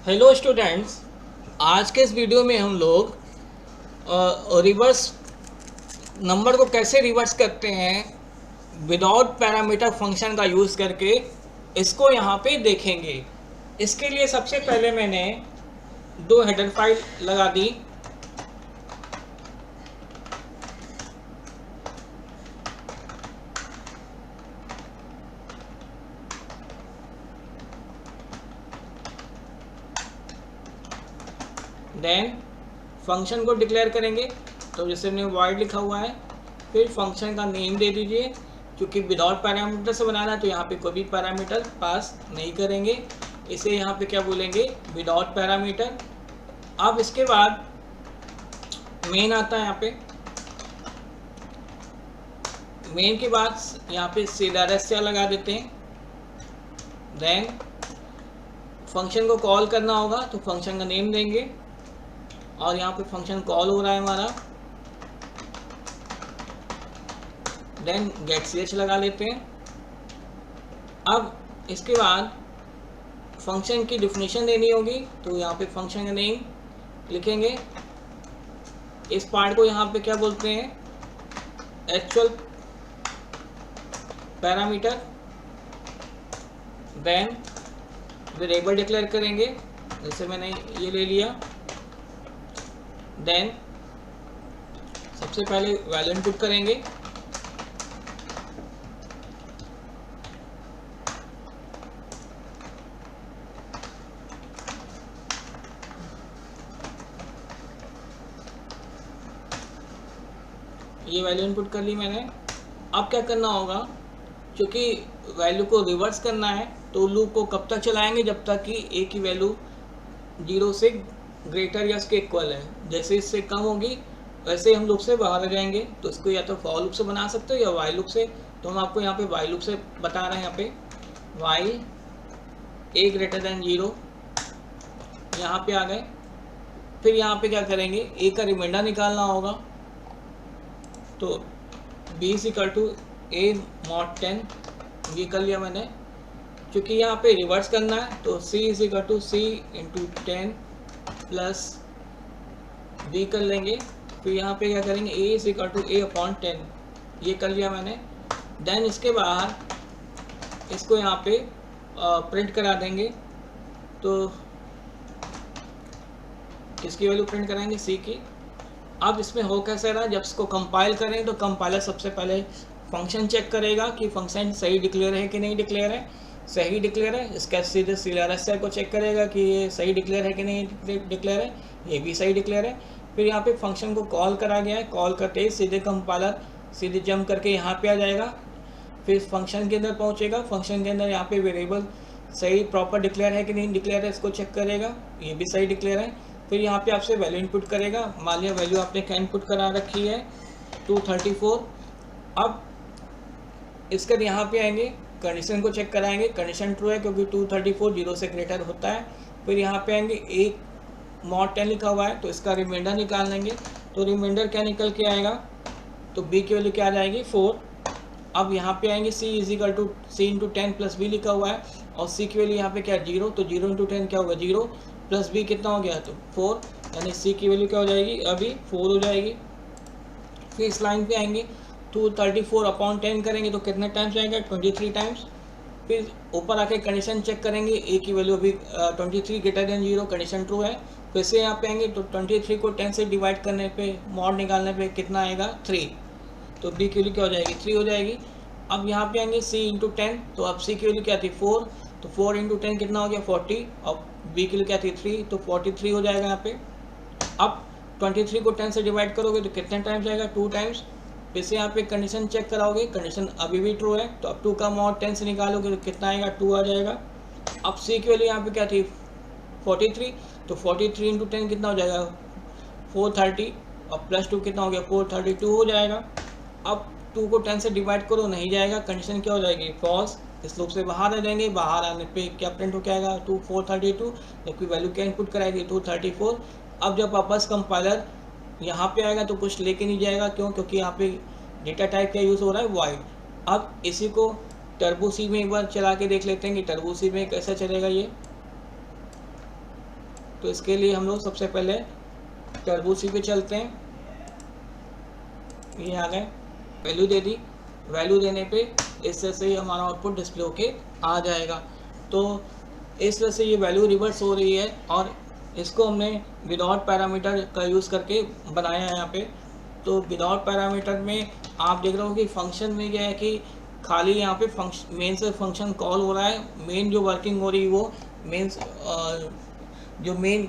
Hello students. आज के इस वीडियो में हम लोग रिवर्स नंबर को कैसे रिवर्स करते हैं विदाउट पैरामीटर फंक्शन का यूज़ करके, इसको यहाँ पे देखेंगे। इसके लिए सबसे पहले मैंने दो हेडर फाइल लगा दी। देन फंक्शन को डिक्लेयर करेंगे, तो जैसे हमने वॉइड लिखा हुआ है। फिर फंक्शन का नेम दे दीजिए, क्योंकि विदाउट पैरामीटर से बनाना है तो यहाँ पे कोई भी पैरामीटर पास नहीं करेंगे। इसे यहाँ पे क्या बोलेंगे, विदाउट पैरामीटर। अब इसके बाद मेन आता है। यहाँ पे मेन के बाद यहाँ पे CRSR लगा देते हैं। देन फंक्शन को कॉल करना होगा तो फंक्शन का नेम देंगे, और यहाँ पे फंक्शन कॉल हो रहा है हमारा। देन गेट ch लगा लेते हैं। अब इसके बाद फंक्शन की डिफिनेशन देनी होगी, तो यहाँ पे फंक्शन का नेम लिखेंगे। इस पार्ट को यहाँ पे क्या बोलते हैं, actual parameter. Then variable declare करेंगे, जैसे मैंने ये ले लिया। देन सबसे पहले वैल्यू इनपुट करेंगे। ये वैल्यू इनपुट कर ली मैंने। अब क्या करना होगा, क्योंकि वैल्यू को रिवर्स करना है तो लूप को कब तक चलाएंगे, जब तक कि ए की वैल्यू 0 से ग्रेटर या उसके इक्वल है। जैसे इससे कम होगी वैसे हम लूप से बाहर आ जाएंगे। तो इसको या तो फॉर लूप से बना सकते हो या वाइल लूप से। तो हम आपको यहाँ पे वाइल लूप से बता रहे हैं। यहाँ पे वाइल ए ग्रेटर देन 0, यहाँ पे आ गए। फिर यहाँ पे क्या करेंगे, ए का रिमाइंडर निकालना होगा। तो b = a mod 10 ये कर लिया मैंने। क्योंकि यहाँ पे रिवर्स करना है तो c = c × 10 प्लस b कर लेंगे। फिर यहाँ पे क्या करेंगे, a = a/10 ये कर लिया मैंने। देन इसके बाहर इसको यहाँ पे प्रिंट करा देंगे। तो किसकी वैल्यू प्रिंट कराएंगे, c की। अब इसमें हो कैसे रहा, जब इसको कंपाइल करें तो कंपाइलर सबसे पहले फंक्शन चेक करेगा कि फंक्शन सही डिक्लेयर है कि नहीं डिक्लेयर है। सही डिक्लेयर है, इसका सीधे CRSR को चेक करेगा कि ये सही डिक्लेयर है कि नहीं डिक्लेयर है। ये भी सही डिक्लेयर है। फिर यहाँ पे फंक्शन को कॉल करा गया है। कॉल करते ही सीधे कंपाइलर सीधे जंप करके यहाँ पे आ जाएगा। फिर फंक्शन के अंदर पहुँचेगा। फंक्शन के अंदर यहाँ पे वेरिएबल सही प्रॉपर डिक्लेयर है कि नहीं डिक्लेयर है, इसको चेक करेगा। ये भी सही डिक्लेयर है। फिर यहाँ पे आपसे वैल्यू इनपुट करेगा। मान लिया वैल्यू आपने क्या इनपुट करा रखी है, 234। अब इसके यहाँ पे आएंगे, कंडीशन को चेक कराएंगे। कंडीशन ट्रू है क्योंकि 234 0 से ग्रेटर होता है। फिर यहाँ पे आएंगे, एक mod 10 लिखा हुआ है तो इसका रिमाइंडर निकाल लेंगे। तो रिमाइंडर क्या निकल के आएगा, तो b की वैल्यू क्या आ जाएगी, 4। अब यहाँ पे आएंगे c = c × 10 प्लस b लिखा हुआ है, और c की वैल्यू यहाँ पे क्या 0। तो 0 × 10 क्या होगा, 0 प्लस b कितना हो गया, तो 4। यानी c की वैल्यू क्या हो जाएगी, अभी 4 हो जाएगी। फिर इस लाइन पे आएंगे, 234/10 करेंगे तो कितने टाइम्स आएगा, 23 टाइम्स। फिर ऊपर आके कंडीशन चेक करेंगे, a की वैल्यू अभी 23 ग्रेटर देन 0, कंडीशन ट्रू है। फिर से यहाँ पे आएंगे तो 23 को 10 से डिवाइड करने पे, मॉड निकालने पे कितना आएगा, 3। तो b की वैल्यू क्या हो जाएगी, 3 हो जाएगी। अब यहाँ पे आएंगे c × 10, तो अब c की वैल्यू क्या थी, 4। तो 4 × 10 कितना हो गया, 40। और b की वैल्यू क्या थी, 3, तो 43 हो जाएगा यहाँ पे। अब 23 को 10 से डिवाइड करोगे तो कितने टाइम्स आएगा, 2 टाइम्स। फिर से यहाँ पे कंडीशन चेक कराओगे, कंडीशन अभी भी ट्रू है। तो अब 2 का मॉड 10 से निकालोगे तो कितना आएगा, 2 आ जाएगा। अब c की वैल्यू यहाँ पे क्या थी, 43। तो 43 × 10 कितना हो जाएगा, 430। और प्लस 2 कितना हो गया, 432 हो जाएगा। अब 2 को 10 से डिवाइड करो, नहीं जाएगा, कंडीशन क्या हो जाएगी, फॉल्स। इस लूप से बाहर आ जाएंगे। बाहर आने पे क्या प्रिंट हो के आएगा, 432, जबकि वैल्यू क्या इनपुट कराएगी, 234। अब जब वापस कंपाइलर यहाँ पे आएगा तो कुछ लेके नहीं जाएगा। क्यों, क्योंकि यहाँ पे डेटा टाइप का यूज़ हो रहा है वॉइड। अब इसी को टर्बो सी में एक बार चला के देख लेते हैं कि टर्बो सी में कैसा चलेगा ये। तो इसके लिए हम लोग सबसे पहले टर्बो सी पे चलते हैं। ये आ गए, वैल्यू दे दी, वैल्यू देने पे इस तरह से हमारा आउटपुट डिस्प्ले होके आ जाएगा। तो इस तरह से ये वैल्यू रिवर्स हो रही है और इसको हमने विदाउट पैरामीटर का यूज़ करके बनाया है यहाँ पे। तो विदाउट पैरामीटर में आप देख रहे हो कि फंक्शन में क्या है कि खाली यहाँ पे फंक्शन मेन से फंक्शन कॉल हो रहा है, मेन जो वर्किंग हो रही है वो मेन जो मेन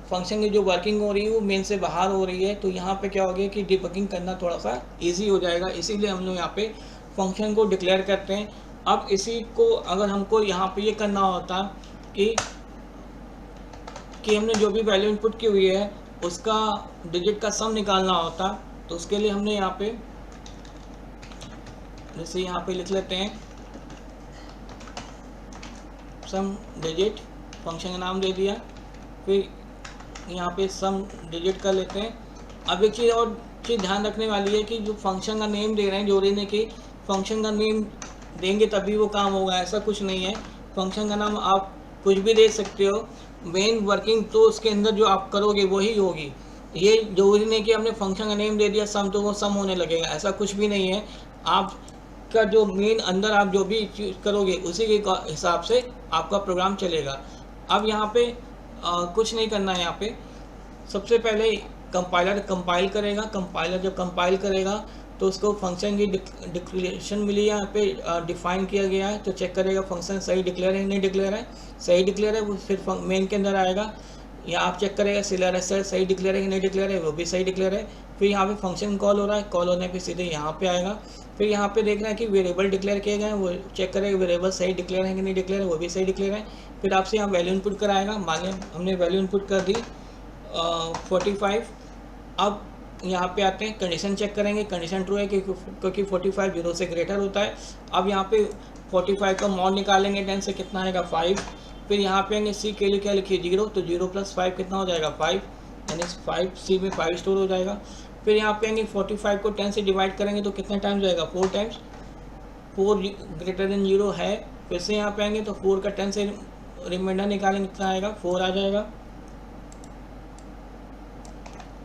फंक्शन की जो वर्किंग हो रही है वो मेन से बाहर हो रही है। तो यहाँ पे क्या हो गया कि डिबगिंग करना थोड़ा सा इजी हो जाएगा, इसीलिए हम लोग यहाँ पे फंक्शन को डिक्लेयर करते हैं। अब इसी को अगर हमको यहाँ पे ये करना होता कि हमने जो भी वैल्यू इनपुट की हुई है उसका डिजिट का सम निकालना होता, तो उसके लिए हमने यहाँ पे जैसे यहाँ पे लिख लेते हैं सम डिजिट, फंक्शन का नाम दे दिया, फिर यहाँ पे सम डिजिट कर लेते हैं। अब एक चीज़ और चीज़ ध्यान रखने वाली है कि जो फंक्शन का नेम दे रहे हैं जोड़ने की, फंक्शन का नेम देंगे तभी वो काम होगा, ऐसा कुछ नहीं है। फंक्शन का नाम आप कुछ भी दे सकते हो, मेन वर्किंग तो उसके अंदर जो आप करोगे वही होगी। ये जरूरी नहीं कि हमने फंक्शन का नेम दे दिया सम तो वो सम होने लगेगा, ऐसा कुछ भी नहीं है। आपका जो मेन अंदर आप जो भी चीज़ करोगे उसी के हिसाब से आपका प्रोग्राम चलेगा। अब यहाँ पे कुछ नहीं करना है। यहाँ पे सबसे पहले कंपाइलर कंपाइल करेगा, कंपाइलर जब कंपाइल करेगा तो उसको फंक्शन की डिक्लेरेशन मिली है, यहाँ पे डिफाइन किया गया है, तो चेक करेगा फंक्शन सही डिक्लेयर है नहीं डिक्लेयर है। सही डिक्लेयर है वो फिर मेन के अंदर आएगा, या आप चेक करेगा CLRSL सही डिक्लेयर है कि नहीं डिक्लेयर है, वो भी सही डिक्लेयर है। फिर यहाँ पे फंक्शन कॉल हो रहा है, कॉल होने पे सीधे यहाँ पे आएगा। फिर यहाँ पे देखना है कि वेरिएबल डिक्लेयर किए गए हैं, वो चेक करेगा वेरिएबल सही डिक्लेयर है कि नहीं डिक्लेयर है, वो भी सही डिक्लेयर है। फिर आपसे यहाँ वैल्यू इनपुट कराएगा, मान लें हमने वैल्यू इनपुट कर दी 45। अब यहाँ पे आते हैं, कंडीशन चेक करेंगे, कंडीशन ट्रू है क्योंकि 45 0 से ग्रेटर होता है। अब यहाँ पे 45 का मॉड निकालेंगे 10 से, कितना आएगा 5। फिर यहाँ पे आएंगे सी के लिए क्या लिखिए 0, तो 0 + 5 कितना हो जाएगा 5, यानी 5 सी में 5 स्टोर हो जाएगा। फिर यहाँ पे आएंगे 45 को 10 से डिवाइड करेंगे तो कितना टाइम जाएगा 4 टाइम्स, 4 ग्रेटर देन 0 है। फिर से यहाँ पे आएंगे तो 4 का 10 से रिमाइंडर निकालेंगे, कितना आएगा 4 आ जाएगा।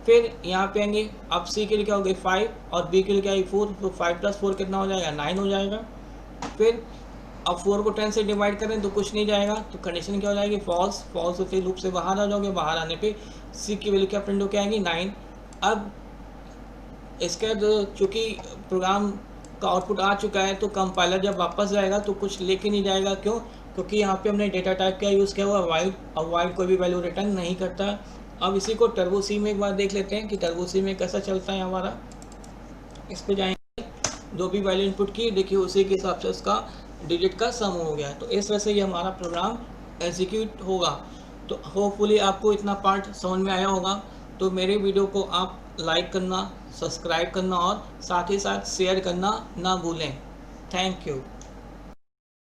फिर यहाँ पे आएंगे, अब सी के लिए क्या हो गई 5 और बी के लिए क्या है 4, तो 5 + 4 कितना हो जाएगा 9 हो जाएगा। फिर अब 4 को 10 से डिवाइड करें तो कुछ नहीं जाएगा, तो कंडीशन क्या हो जाएगी फॉल्स, फॉल्स होते लूप से बाहर आ जाओगे, बाहर आने पे सी की वैल्यू क्या प्रिंट होकर आएगी 9। अब इसका चूँकि प्रोग्राम का आउटपुट आ चुका है तो कंपाइलर जब वापस जाएगा तो कुछ लेके नहीं जाएगा, क्यों? क्योंकि यहाँ पे हमने डेटा टाइप का यूज़ किया हुआ वाइड, और वाइड कोई भी वैल्यू रिटर्न नहीं करता। अब इसी को टर्बो सी में एक बार देख लेते हैं कि टर्बो सी में कैसा चलता है हमारा। इस पे जाएंगे, जो भी वैल्यू इनपुट की देखिए उसी के हिसाब से उसका डिजिट का सम हो गया, तो इस वजह से ये हमारा प्रोग्राम एग्जीक्यूट होगा। तो होपफुली आपको इतना पार्ट समझ में आया होगा। तो मेरे वीडियो को आप लाइक करना, सब्सक्राइब करना और साथ ही साथ शेयर करना ना भूलें। Thank you.